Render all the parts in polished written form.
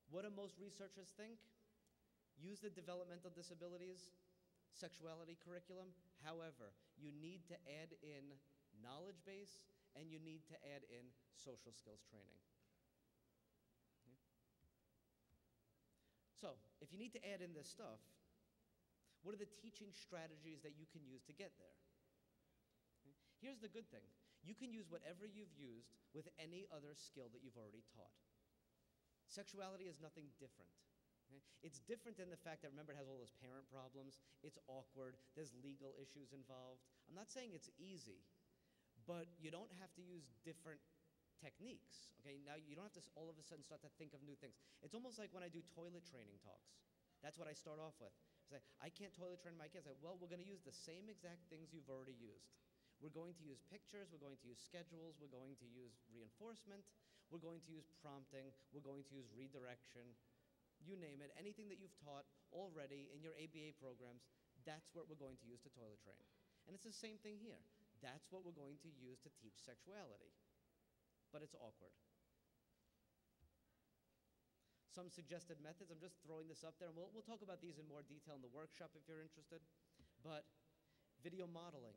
What do most researchers think? Use the developmental disabilities, sexuality curriculum. However, you need to add in knowledge base and you need to add in social skills training. Okay. So, if you need to add in this stuff, what are the teaching strategies that you can use to get there? Okay. Here's the good thing. You can use whatever you've used with any other skill that you've already taught. Sexuality is nothing different. Okay? It's different in the fact that, remember, it has all those parent problems. It's awkward. There's legal issues involved. I'm not saying it's easy, but you don't have to use different techniques. Okay? Now, you don't have to all of a sudden start to think of new things. It's almost like when I do toilet training talks. That's what I start off with. I say, I can't toilet train my kids. I say, well, we're going to use the same exact things you've already used. We're going to use pictures, we're going to use schedules, we're going to use reinforcement, we're going to use prompting, we're going to use redirection, you name it, anything that you've taught already in your ABA programs, that's what we're going to use to toilet train. And it's the same thing here. That's what we're going to use to teach sexuality. But it's awkward. Some suggested methods, I'm just throwing this up there, and we'll talk about these in more detail in the workshop if you're interested. But video modeling.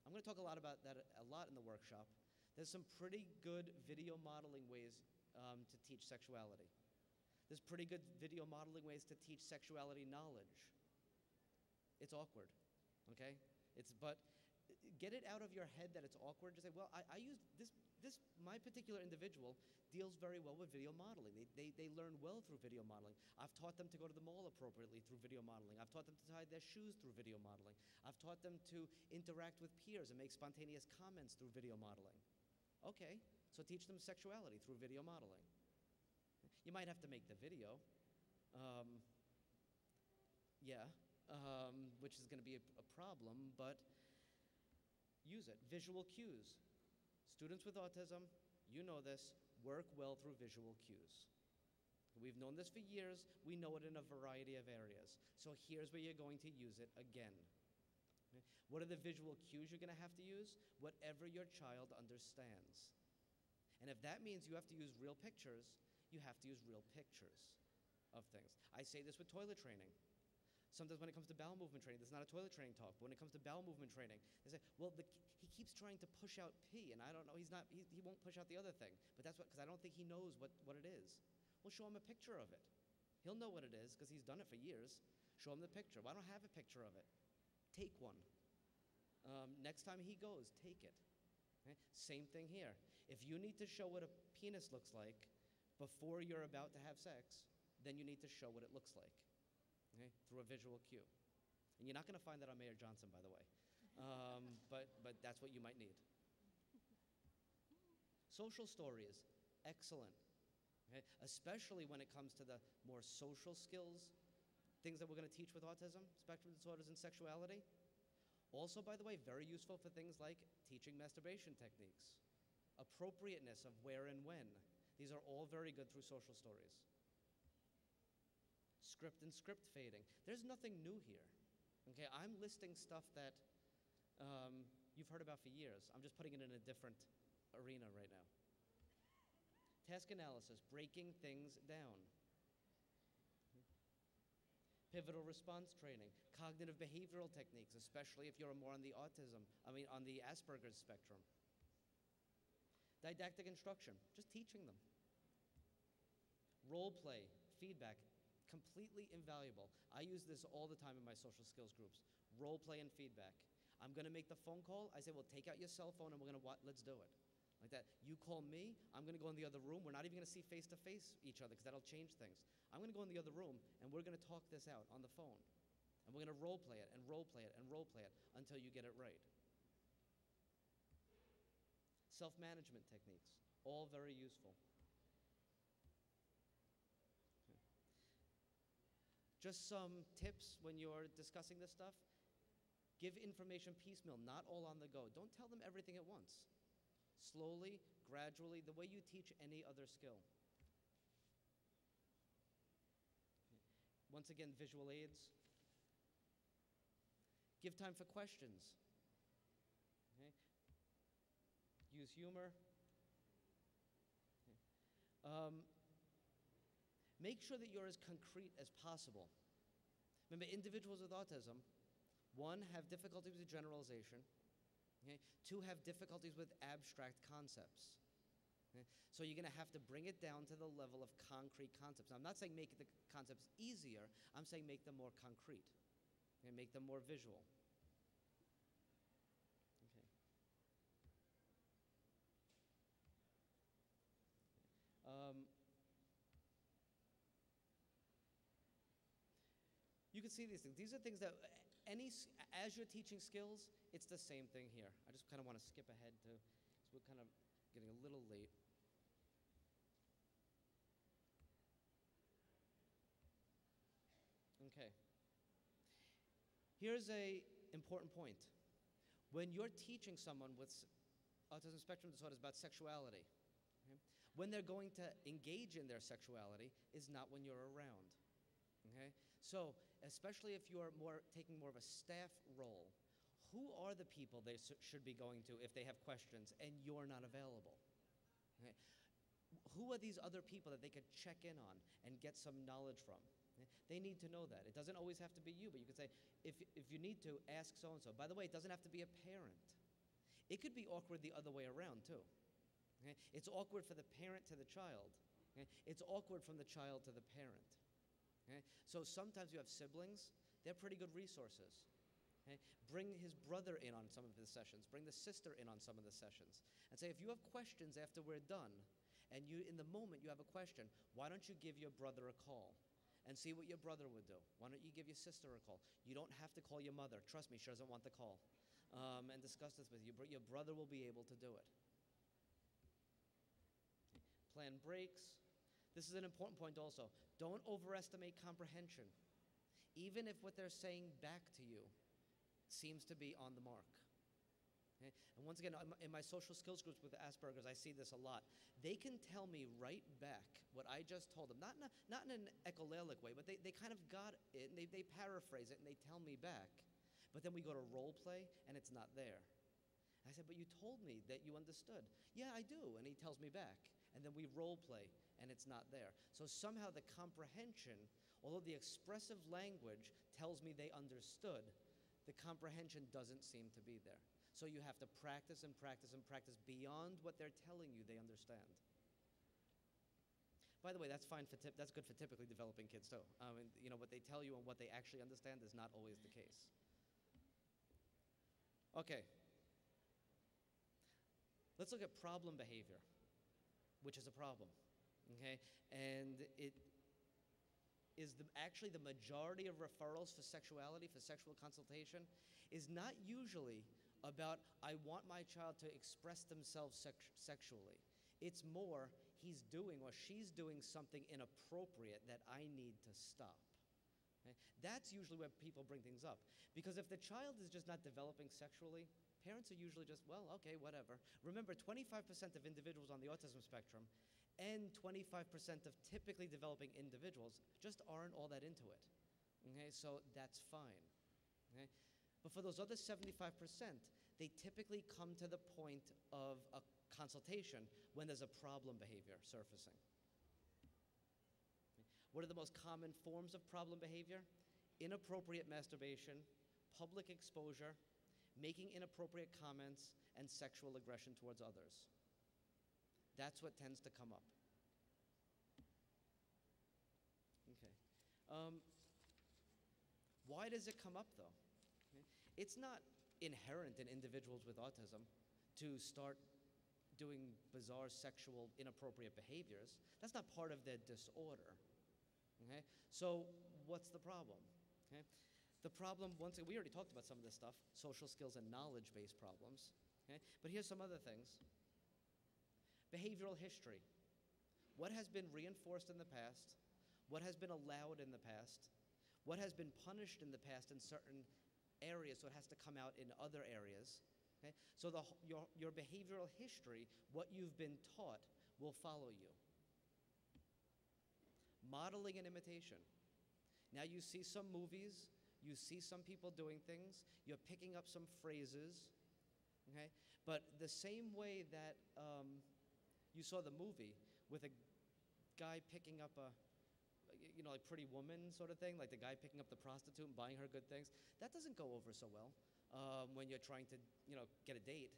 I'm going to talk a lot about that in the workshop. There's some pretty good video modeling ways to teach sexuality. There's pretty good video modeling ways to teach sexuality knowledge. It's awkward, okay? But get it out of your head that it's awkward. Just say, well, I use my particular individual deals very well with video modeling. They learn well through video modeling. I've taught them to go to the mall appropriately through video modeling. I've taught them to tie their shoes through video modeling. I've taught them to interact with peers and make spontaneous comments through video modeling. Okay, so teach them sexuality through video modeling. You might have to make the video, which is going to be a problem, but use it. Visual cues. Students with autism, you know this, work well through visual cues. We've known this for years. We know it in a variety of areas. So here's where you're going to use it again. Okay? What are the visual cues you're going to have to use? Whatever your child understands. And if that means you have to use real pictures, you have to use real pictures of things. I say this with toilet training. Sometimes when it comes to bowel movement training, this is not a toilet training talk, but when it comes to bowel movement training, they say, well, he keeps trying to push out pee, and I don't know, he won't push out the other thing. But that's because I don't think he knows what it is. Well, show him a picture of it. He'll know what it is because he's done it for years. Show him the picture. Well, I don't have a picture of it. Take one. Next time he goes, take it. Okay? Same thing here. If you need to show what a penis looks like before you're about to have sex, then you need to show what it looks like. Okay, through a visual cue. And you're not going to find that on Mayor Johnson, by the way. But that's what you might need. Social stories, excellent. Okay? Especially when it comes to the more social skills, things that we're going to teach with autism, spectrum disorders, and sexuality. Also, by the way, very useful for things like teaching masturbation techniques, appropriateness of where and when. These are all very good through social stories. Script and script fading. There's nothing new here. Okay, I'm listing stuff that you've heard about for years. I'm just putting it in a different arena right now. Task analysis, breaking things down. Pivotal response training, cognitive behavioral techniques, especially if you're more on the on the Asperger's spectrum. Didactic instruction, just teaching them. Role play, feedback, completely invaluable. I use this all the time in my social skills groups. Role play and feedback. I'm going to make the phone call. I say, well, take out your cell phone and we're going to let's do it. Like that. You call me. I'm going to go in the other room. We're not even going to see face-to-face each other because that'll change things. I'm going to go in the other room and we're going to talk this out on the phone. And we're going to role play it and role play it and role play it until you get it right. Self-management techniques, all very useful. Just some tips when you're discussing this stuff. Give information piecemeal, not all on the go. Don't tell them everything at once. Slowly, gradually, the way you teach any other skill. Once again, visual aids. Give time for questions. Okay. Use humor. Okay. make sure that you're as concrete as possible. Remember, individuals with autism, one, have difficulties with generalization. Okay? Two, have difficulties with abstract concepts. Okay? So you're going to have to bring it down to the level of concrete concepts. Now, I'm not saying make the concepts easier. I'm saying make them more concrete. Okay? Make them more visual. Okay. You can see these things. These are things that as you're teaching skills, it's the same thing here. I just kind of want to skip ahead to, because we're kind of getting a little late. Okay. Here's a important point. When you're teaching someone with autism spectrum disorder about sexuality, okay, when they're going to engage in their sexuality is not when you're around. Okay? So, especially if you're taking more of a staff role, who are the people they should be going to if they have questions and you're not available? Okay? Who are these other people that they could check in on and get some knowledge from? Okay? They need to know that. It doesn't always have to be you, but you could say, if you need to, ask so-and-so. By the way, it doesn't have to be a parent. It could be awkward the other way around, too. Okay? It's awkward for the parent to the child. Okay? It's awkward from the child to the parent. Okay? So sometimes you have siblings, they're pretty good resources. Okay? Bring his brother in on some of the sessions. Bring the sister in on some of the sessions. And say, if you have questions after we're done, and in the moment you have a question, why don't you give your brother a call and see what your brother would do? Why don't you give your sister a call? You don't have to call your mother. Trust me, she doesn't want the call. And discuss this with you. Your brother will be able to do it. Okay. Plan breaks. This is an important point also. Don't overestimate comprehension, even if what they're saying back to you seems to be on the mark. Okay? And once again, in my social skills groups with Asperger's, I see this a lot. They can tell me right back what I just told them, not in an echolalic way, but they kind of got it, and they paraphrase it, and they tell me back. But then we go to role play, and it's not there. I said, but you told me that you understood. Yeah, I do, and he tells me back. And then we role play, and it's not there. So somehow the comprehension, although the expressive language tells me they understood, the comprehension doesn't seem to be there. So you have to practice and practice and practice beyond what they're telling you they understand. By the way, that's fine that's good for typically developing kids too. What they tell you and what they actually understand is not always the case. Okay. Let's look at problem behavior, which is a problem. Okay? And it is actually the majority of referrals for sexuality, for sexual consultation, is not usually about, I want my child to express themselves sexually. It's more, he's doing or she's doing something inappropriate that I need to stop. Okay? That's usually where people bring things up. Because if the child is just not developing sexually, parents are usually just, well, okay, whatever. Remember, 25% of individuals on the autism spectrum and 25% of typically developing individuals just aren't all that into it. Okay, so that's fine. Okay? But for those other 75%, they typically come to the point of a consultation when there's a problem behavior surfacing. Okay? What are the most common forms of problem behavior? Inappropriate masturbation, public exposure, making inappropriate comments, and sexual aggression towards others. That's what tends to come up. Okay. Why does it come up, though? Okay. It's not inherent in individuals with autism to start doing bizarre sexual inappropriate behaviors. That's not part of their disorder. Okay? So what's the problem? Okay? The problem, once again, we already talked about some of this stuff, social skills and knowledge-based problems. Okay? But here's some other things. Behavioral history. What has been reinforced in the past? What has been allowed in the past? What has been punished in the past in certain areas, so it has to come out in other areas? Okay? So your behavioral history, what you've been taught, will follow you. Modeling and imitation. Now you see some movies, you see some people doing things, you're picking up some phrases, okay? But the same way that you saw the movie with a guy picking up a like Pretty Woman sort of thing, like the guy picking up the prostitute and buying her good things. That doesn't go over so well when you're trying to, get a date,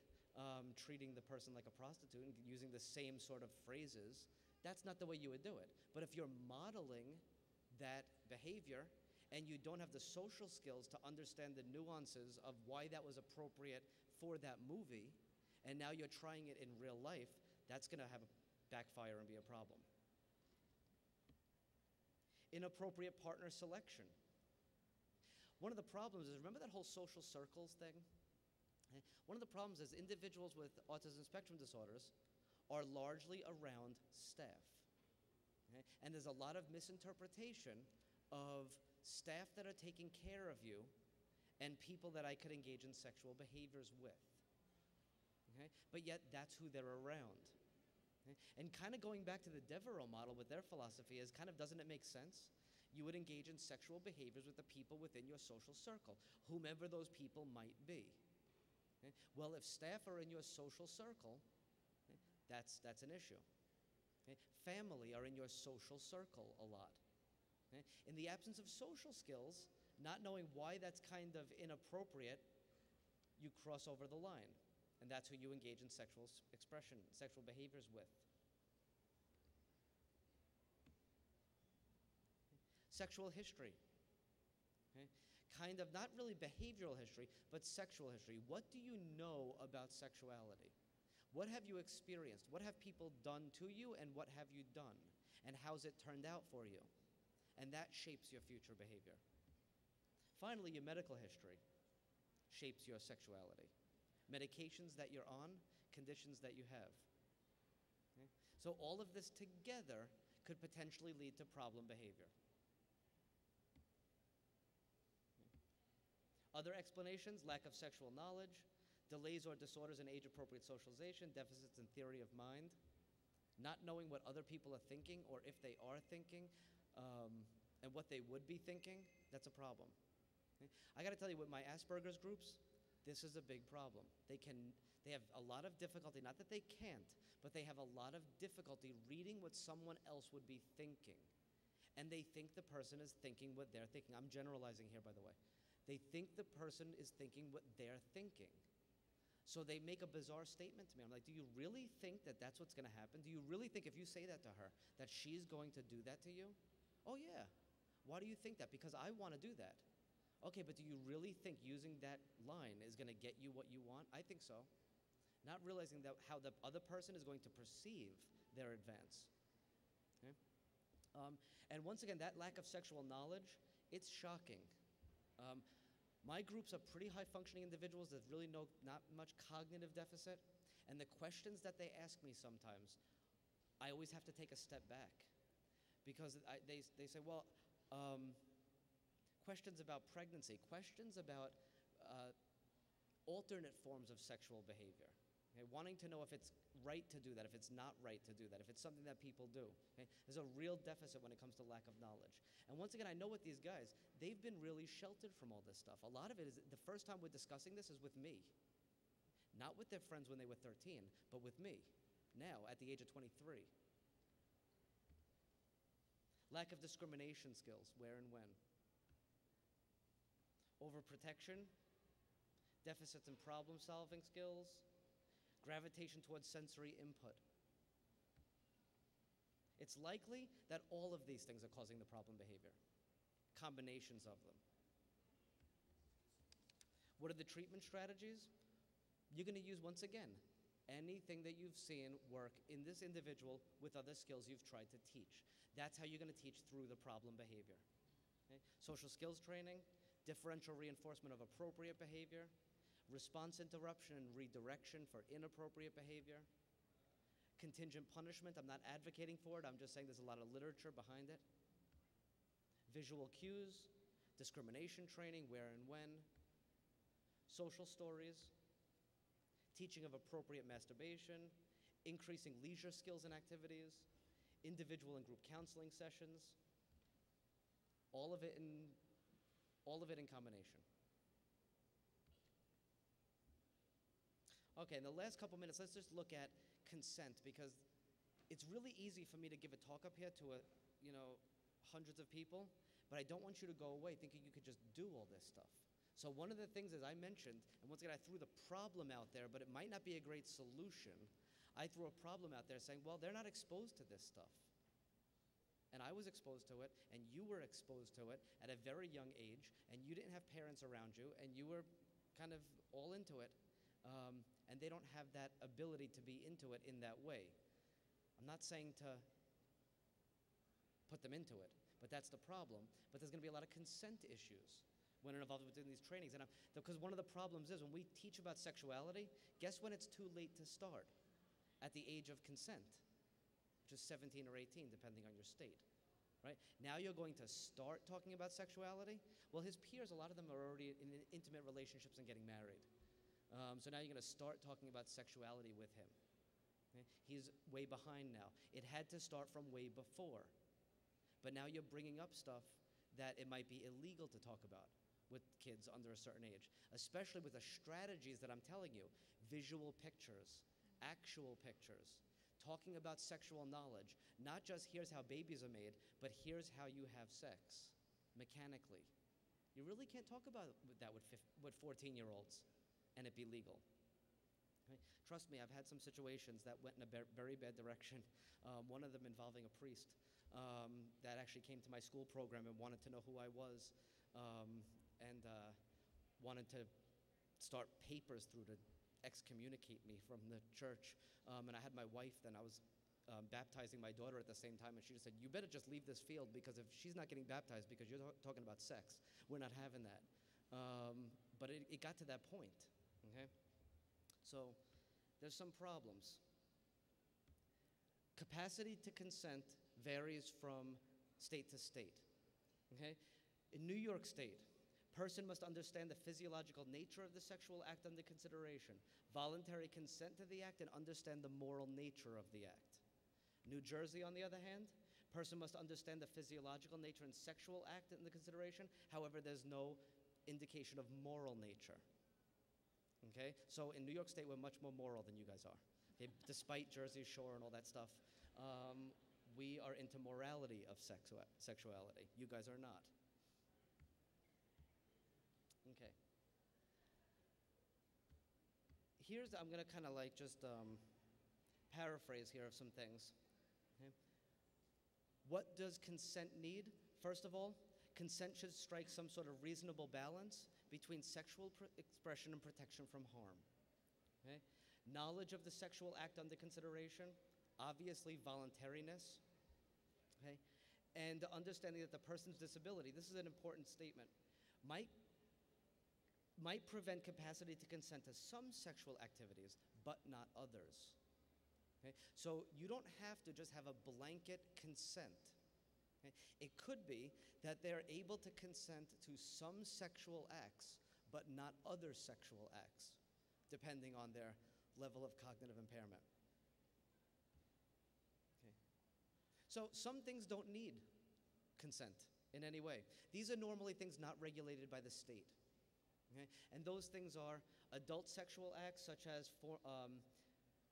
treating the person like a prostitute and using the same sort of phrases. That's not the way you would do it. But if you're modeling that behavior and you don't have the social skills to understand the nuances of why that was appropriate for that movie, and now you're trying it in real life, that's going to have a backfire and be a problem. Inappropriate partner selection. One of the problems is, remember that whole social circles thing? One of the problems is individuals with autism spectrum disorders are largely around staff. Okay? And there's a lot of misinterpretation of staff that are taking care of you and people that I could engage in sexual behaviors with. Okay? But yet that's who they're around. Okay? And kind of going back to the Devereaux model with their philosophy is doesn't it make sense? You would engage in sexual behaviors with the people within your social circle, whomever those people might be. Okay? Well, if staff are in your social circle, okay, that's an issue. Okay? Family are in your social circle a lot. Okay? In the absence of social skills, not knowing why that's kind of inappropriate, you cross over the line. And that's who you engage in sexual expression, sexual behaviors with. Sexual history. Okay? Kind of not really behavioral history, but sexual history. What do you know about sexuality? What have you experienced? What have people done to you, and what have you done? And how's it turned out for you? And that shapes your future behavior. Finally, your medical history shapes your sexuality. Medications that you're on, conditions that you have. Okay? So all of this together could potentially lead to problem behavior. Other explanations: lack of sexual knowledge, delays or disorders in age-appropriate socialization, deficits in theory of mind, not knowing what other people are thinking or if they are thinking, and what they would be thinking. That's a problem. Okay? I got to tell you, with my Asperger's groups, this is a big problem. They have a lot of difficulty, not that they can't, but they have a lot of difficulty reading what someone else would be thinking. And they think the person is thinking what they're thinking. I'm generalizing here, by the way. They think the person is thinking what they're thinking. So they make a bizarre statement to me. I'm like, do you really think that that's what's going to happen? Do you really think if you say that to her, that she's going to do that to you? Oh, yeah. Why do you think that? Because I want to do that. Okay, but do you really think using that line is going to get you what you want? I think so. Not realizing that how the other person is going to perceive their advance. Okay? And once again, that lack of sexual knowledge, it's shocking. My groups are pretty high-functioning individuals that really know not much cognitive deficit, and the questions that they ask me sometimes, I always have to take a step back, because they say, well, questions about pregnancy, questions about alternate forms of sexual behavior, okay? Wanting to know if it's right to do that, if it's not right to do that, if it's something that people do. Okay? There's a real deficit when it comes to lack of knowledge. And once again, I know with these guys, they've been really sheltered from all this stuff. A lot of it is, the first time we're discussing this is with me. Not with their friends when they were 13, but with me, now, at the age of 23. Lack of discrimination skills, where and when. Overprotection, deficits in problem-solving skills, gravitation towards sensory input. It's likely that all of these things are causing the problem behavior, combinations of them. What are the treatment strategies? You're going to use, once again, anything that you've seen work in this individual with other skills you've tried to teach. That's how you're going to teach through the problem behavior. Okay? Social skills training, differential reinforcement of appropriate behavior, response interruption and redirection for inappropriate behavior, contingent punishment. I'm not advocating for it. I'm just saying there's a lot of literature behind it. Visual cues, discrimination training, where and when, social stories, teaching of appropriate masturbation, increasing leisure skills and activities, individual and group counseling sessions, all of it in combination. Okay, in the last couple minutes, let's just look at consent, because it's really easy for me to give a talk up here to a hundreds of people, but I don't want you to go away thinking you could just do all this stuff. So one of the things, as I mentioned, and once again, I threw the problem out there, but it might not be a great solution. I threw a problem out there saying, well, they're not exposed to this stuff. And I was exposed to it, and you were exposed to it at a very young age, and you didn't have parents around you, and you were kind of all into it, and they don't have that ability to be into it in that way. I'm not saying to put them into it, but that's the problem. But there's going to be a lot of consent issues when involved within these trainings. Because one of the problems is when we teach about sexuality, guess when it's too late to start? At the age of consent, which is 17 or 18, depending on your state. Right? Now you're going to start talking about sexuality. Well, his peers, a lot of them are already in intimate relationships and getting married. So now you're going to start talking about sexuality with him. Okay? He's way behind now. It had to start from way before. But now you're bringing up stuff that it might be illegal to talk about with kids under a certain age, especially with the strategies that I'm telling you, visual pictures, actual pictures, talking about sexual knowledge, not just here's how babies are made, but here's how you have sex mechanically. You really can't talk about that with 14-year-olds and it be legal. Okay? Trust me, I've had some situations that went in a very bad direction. One of them involving a priest that actually came to my school program and wanted to know who I was, and wanted to start papers through to excommunicate me from the church. And I had my wife then. I was baptizing my daughter at the same time, and she just said, you better just leave this field, because if she's not getting baptized because you're talking about sex, we're not having that. But it got to that point, okay? So there's some problems. Capacity to consent varies from state to state, okay? In New York State, person must understand the physiological nature of the sexual act under consideration, voluntary consent to the act, and understand the moral nature of the act. New Jersey, on the other hand, person must understand the physiological nature and sexual act under consideration. However, there's no indication of moral nature. Okay? So in New York State, we're much more moral than you guys are. Okay? Despite Jersey Shore and all that stuff, we are into morality of sexuality. You guys are not. Okay. I'm going to kind of like just paraphrase here of some things. Okay. What does consent need? First of all, consent should strike some sort of reasonable balance between sexual expression and protection from harm. Okay. Knowledge of the sexual act under consideration, obviously voluntariness, okay, and the understanding that the person's disability, this is an important statement, might prevent capacity to consent to some sexual activities, but not others. Okay? So you don't have to just have a blanket consent. Okay? It could be that they're able to consent to some sexual acts, but not other sexual acts, depending on their level of cognitive impairment. Okay. So some things don't need consent in any way. These are normally things not regulated by the state. Okay? And those things are adult sexual acts such as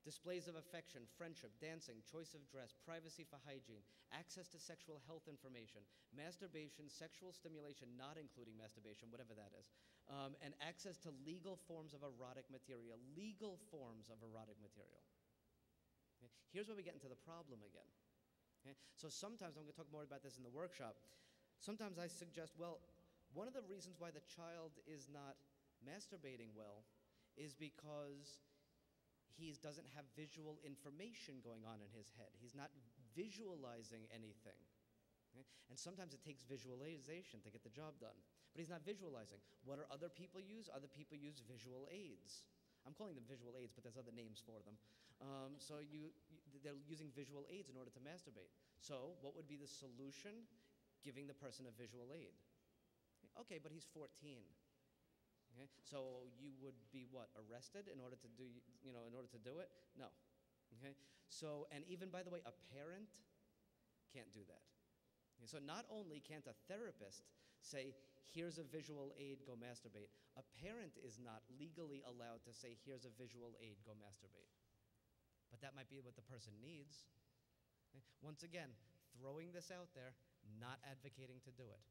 displays of affection, friendship, dancing, choice of dress, privacy for hygiene, access to sexual health information, masturbation, sexual stimulation, not including masturbation, whatever that is, and access to legal forms of erotic material. Legal forms of erotic material. Okay? Here's where we get into the problem again. Okay? So sometimes, I'm going to talk more about this in the workshop, sometimes I suggest, well, one of the reasons why the child is not masturbating well is because he doesn't have visual information going on in his head. He's not visualizing anything. Okay? And sometimes it takes visualization to get the job done. But he's not visualizing. What do other people use? Other people use visual aids. I'm calling them visual aids, but there's other names for them. So they're using visual aids in order to masturbate. So what would be the solution? Giving the person a visual aid. Okay, but he's 14. Okay? So you would be what, arrested in order to do, in order to do it? No. Okay? So, and even by the way, a parent can't do that. Okay? So not only can't a therapist say, here's a visual aid, go masturbate, a parent is not legally allowed to say, here's a visual aid, go masturbate. But that might be what the person needs. Okay? Once again, throwing this out there, not advocating to do it.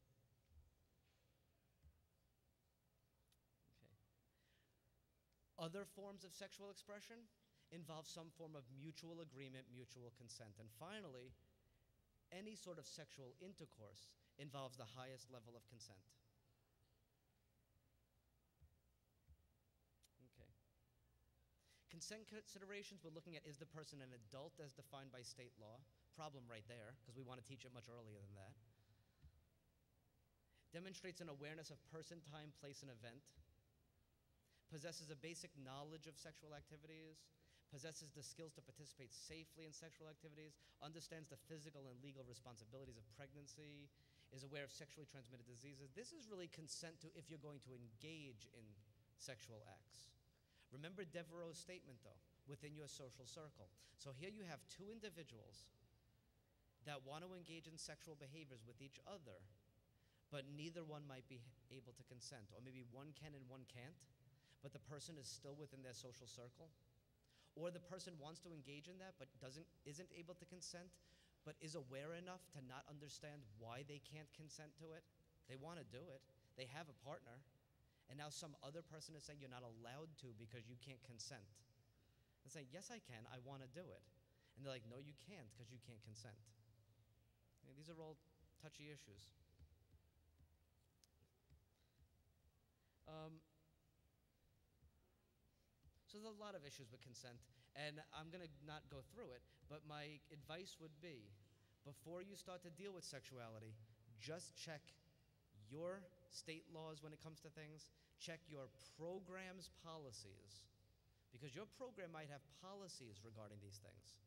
Okay. Other forms of sexual expression involve some form of mutual agreement, mutual consent. And finally, any sort of sexual intercourse involves the highest level of consent. Okay. Consent considerations, we're looking at, is the person an adult as defined by state law? Problem right there, because we want to teach it much earlier than that. Demonstrates an awareness of person, time, place, and event. Possesses a basic knowledge of sexual activities. Possesses the skills to participate safely in sexual activities. Understands the physical and legal responsibilities of pregnancy. Is aware of sexually transmitted diseases. This is really consent to if you're going to engage in sexual acts. Remember Devereaux's statement, though, within your social circle. So here you have two individuals that want to engage in sexual behaviors with each other, but neither one might be able to consent. Or maybe one can and one can't, but the person is still within their social circle. Or the person wants to engage in that, but isn't able to consent, but is aware enough to not understand why they can't consent to it. They want to do it. They have a partner. And now some other person is saying you're not allowed to because you can't consent. They're saying, yes, I can. I want to do it. And they're like, no, you can't because you can't consent. And these are all touchy issues. So there's a lot of issues with consent, and I'm going to not go through it, but my advice would be, before you start to deal with sexuality, just check your state laws when it comes to things, check your program's policies, because your program might have policies regarding these things.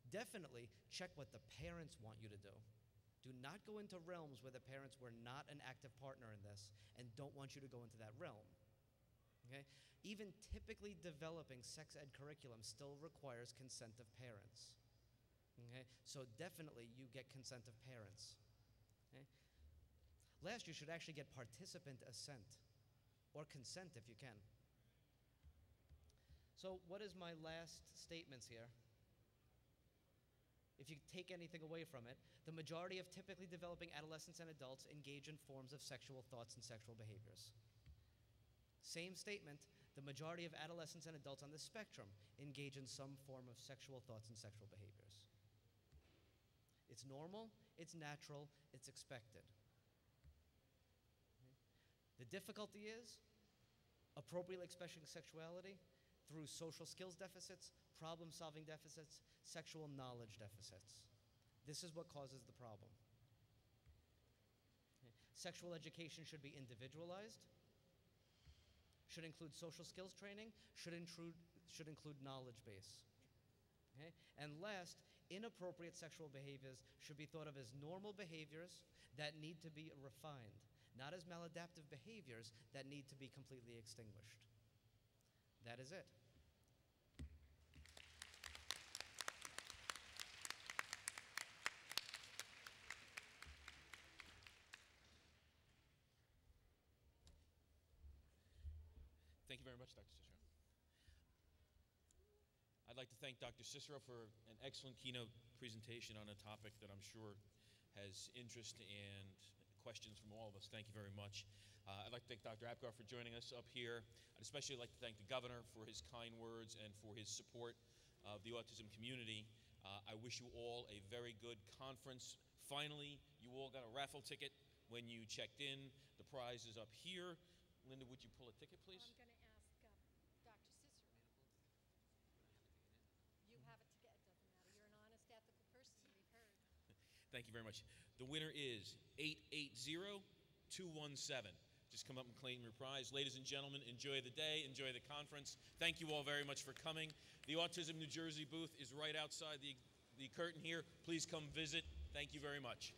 Definitely check what the parents want you to do. Do not go into realms where the parents were not an active partner in this and don't want you to go into that realm. Okay? Even typically developing sex ed curriculum still requires consent of parents. Okay? So definitely you get consent of parents. Okay? Last, you should actually get participant assent, or consent if you can. So what is my last statements here? If you take anything away from it, the majority of typically developing adolescents and adults engage in forms of sexual thoughts and sexual behaviors. Same statement, the majority of adolescents and adults on the spectrum engage in some form of sexual thoughts and sexual behaviors. It's normal, it's natural, it's expected. The difficulty is appropriately expressing sexuality through social skills deficits, problem-solving deficits, sexual knowledge deficits. This is what causes the problem. Okay. Sexual education should be individualized, should include social skills training, should include knowledge base. Okay? And last, inappropriate sexual behaviors should be thought of as normal behaviors that need to be refined, not as maladaptive behaviors that need to be completely extinguished. That is it. Thank you very much, Dr. Cicero. I'd like to thank Dr. Cicero for an excellent keynote presentation on a topic that I'm sure has interest and questions from all of us. Thank you very much. I'd like to thank Dr. Apgar for joining us up here. I'd especially like to thank the governor for his kind words and for his support of the autism community. I wish you all a very good conference. Finally, you all got a raffle ticket when you checked in. The prize is up here. Linda, would you pull a ticket, please? I'm going to ask Dr. Cicero. You have a ticket. It doesn't matter. You're an honest, ethical person. We've heard. Thank you very much. The winner is 880217. Just come up and claim your prize. Ladies and gentlemen, enjoy the day, enjoy the conference. Thank you all very much for coming. The Autism New Jersey booth is right outside the curtain here. Please come visit. Thank you very much.